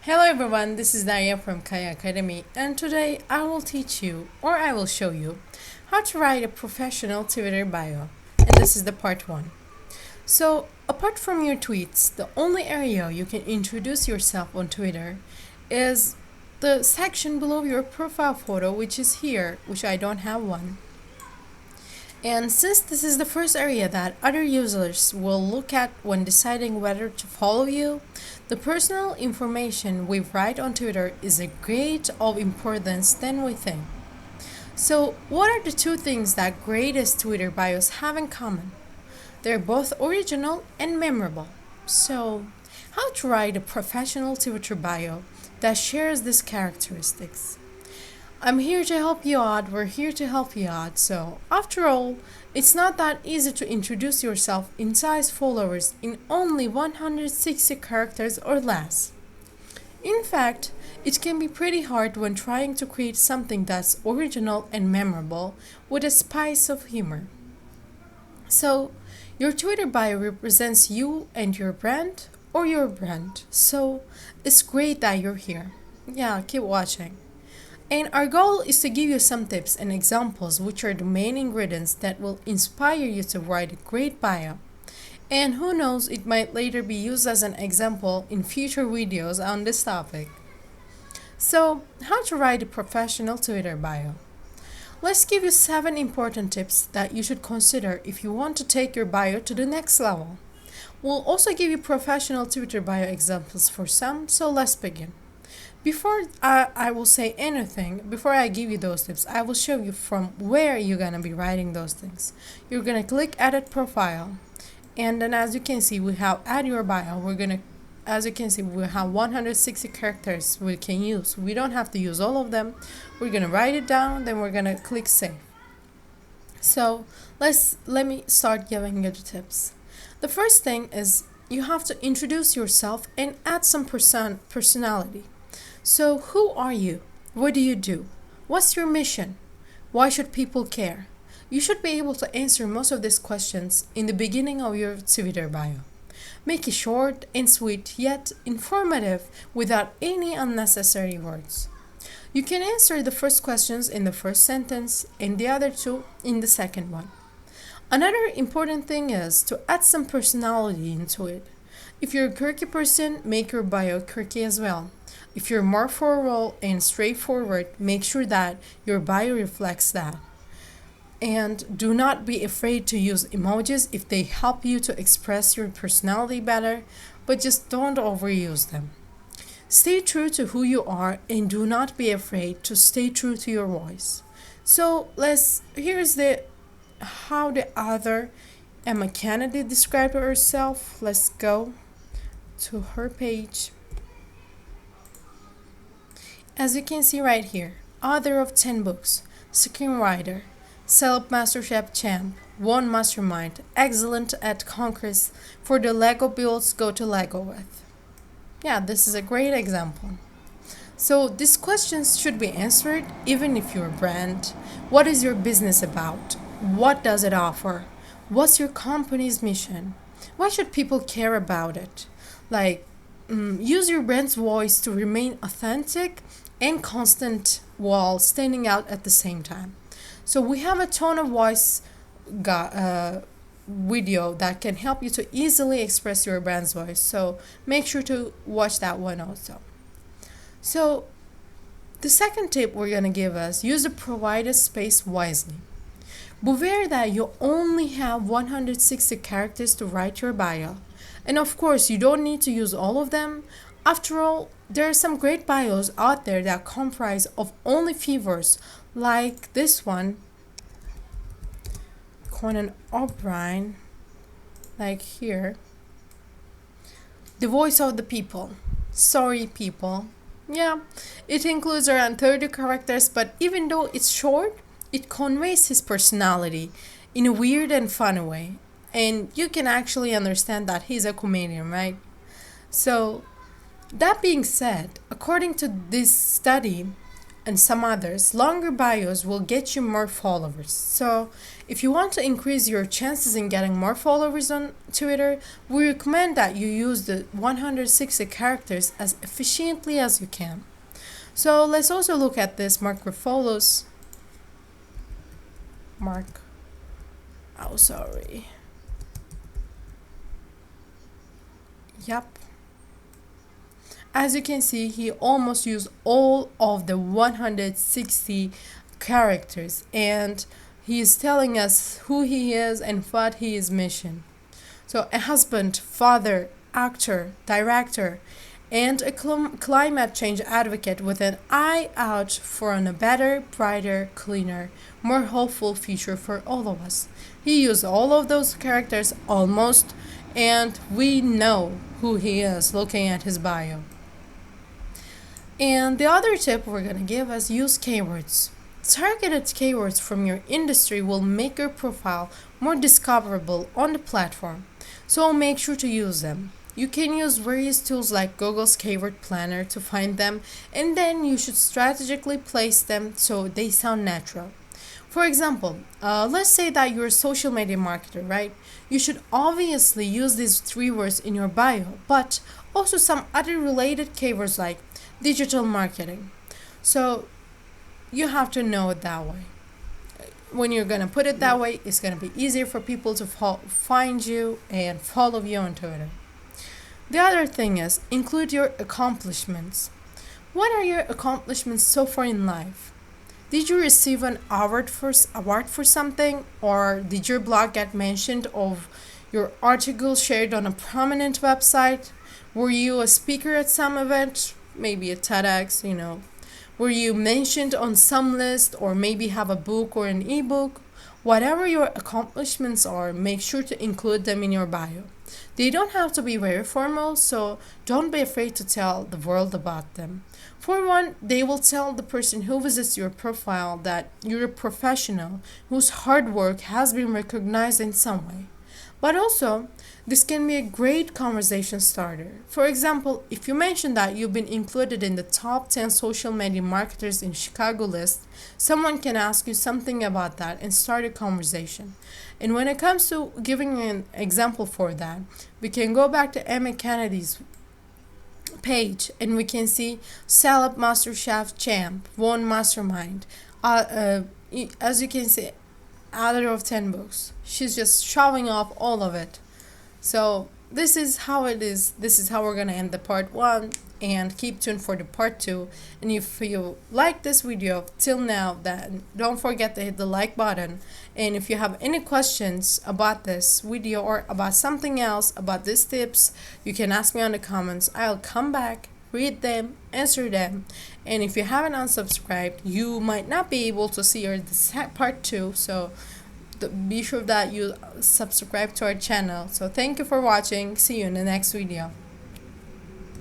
Hello everyone, this is Daria from Kaya Academy, and today I will teach you, or I will show you, how to write a professional Twitter bio. And this is the part 1. So, apart from your tweets, the only area you can introduce yourself on Twitter is the section below your profile photo, which is here, which I don't have one. And since this is the first area that other users will look at when deciding whether to follow you, the personal information we write on Twitter is a great of importance than we think. So, what are the two things that greatest Twitter bios have in common? They're both original and memorable. So, how to write a professional Twitter bio that shares these characteristics? I'm here to help you out. We're here to help you out. So, after all, it's not that easy to introduce yourself in size followers in only 160 characters or less. In fact, it can be pretty hard when trying to create something that's original and memorable with a spice of humor. So, your Twitter bio represents you and your brand or your brand. So, it's great that you're here. Yeah, keep watching. And our goal is to give you some tips and examples which are the main ingredients that will inspire you to write a great bio. And who knows, it might later be used as an example in future videos on this topic. So, how to write a professional Twitter bio? Let's give you 7 important tips that you should consider if you want to take your bio to the next level. We'll also give you professional Twitter bio examples for some, so let's begin. Before I will say anything, before I give you those tips, I will show you from where you're going to be writing those things. You're going to click edit profile, and then as you can see, we have add your bio. As you can see, we have 160 characters we can use. We don't have to use all of them. We're going to write it down, then we're going to click save. So let me start giving you the tips. The first thing is you have to introduce yourself and add some personality. So, who are you? What do you do? What's your mission? Why should people care? You should be able to answer most of these questions in the beginning of your Twitter bio. Make it short and sweet, yet informative without any unnecessary words. You can answer the first questions in the first sentence and the other two in the second one. Another important thing is to add some personality into it. If you're a quirky person, make your bio quirky as well. If you're more formal and straightforward, make sure that your bio reflects that. And do not be afraid to use emojis if they help you to express your personality better, but just don't overuse them. Stay true to who you are and do not be afraid to stay true to your voice. So here's the how the author Emma Kennedy described herself. Let's go to her page. As you can see right here, author of 10 books, screenwriter, self-mastership champ, one mastermind, excellent at conquest for the Lego builds go to Lego with. Yeah, this is a great example. So these questions should be answered even if you're a brand. What is your business about? What does it offer? What's your company's mission? Why should people care about it? Use your brand's voice to remain authentic and constant while standing out at the same time. So we have a tone of voice video that can help you to easily express your brand's voice. So make sure to watch that one also. So the second tip we're going to give us, use the provided space wisely. Beware that you only have 160 characters to write your bio. And of course, you don't need to use all of them. After all, there are some great bios out there that comprise of only few words, like this one, Conan O'Brien, like here. The voice of the people. Sorry, people. Yeah, it includes around 30 characters, but even though it's short, it conveys his personality in a weird and funny way. And you can actually understand that he's a comedian, right? So, that being said, according to this study, and some others, longer bios will get you more followers. So, if you want to increase your chances in getting more followers on Twitter, we recommend that you use the 160 characters as efficiently as you can. So, let's also look at this mark your follows. Mark. Oh, sorry. Yep. As you can see, he almost used all of the 160 characters, and he is telling us who he is and what he is mission. So, a husband, father, actor, director, and a climate change advocate with an eye out for a better, brighter, cleaner, more hopeful future for all of us. He used all of those characters almost, and we know who he is looking at his bio. And the other tip we're going to give is use keywords. Targeted keywords from your industry will make your profile more discoverable on the platform, so make sure to use them. You can use various tools like Google's Keyword Planner to find them, and then you should strategically place them so they sound natural. For example, let's say that you're a social media marketer, right? You should obviously use these three words in your bio, but also some other related keywords like digital marketing. So you have to know it that way. When you're going to put it that way, it's going to be easier for people to find you and follow you on Twitter. The other thing is include your accomplishments. What are your accomplishments so far in life? Did you receive an award for something, or did your blog get mentioned of your article shared on a prominent website? Were you a speaker at some event, maybe a TEDx, Were you mentioned on some list, or maybe have a book or an ebook? Whatever your accomplishments are, make sure to include them in your bio. They don't have to be very formal, so don't be afraid to tell the world about them. For one, they will tell the person who visits your profile that you're a professional whose hard work has been recognized in some way. But also, this can be a great conversation starter. For example, if you mention that you've been included in the top 10 social media marketers in Chicago list, someone can ask you something about that and start a conversation. And when it comes to giving an example for that, we can go back to Emma Kennedy's page and we can see Celeb Master Chef Champ, One Mastermind. As you can see, author of 10 books. She's just showing off all of it. So this is how it is. This is how we're going to end the part 1, and keep tuned for the part 2. And if you like this video till now, then don't forget to hit the like button. And if you have any questions about this video or about something else, about these tips, you can ask me on the comments. I'll come back, read them, answer them. And if you haven't unsubscribed, you might not be able to see part 2. So be sure that you subscribe to our channel. So thank you for watching. See you in the next video.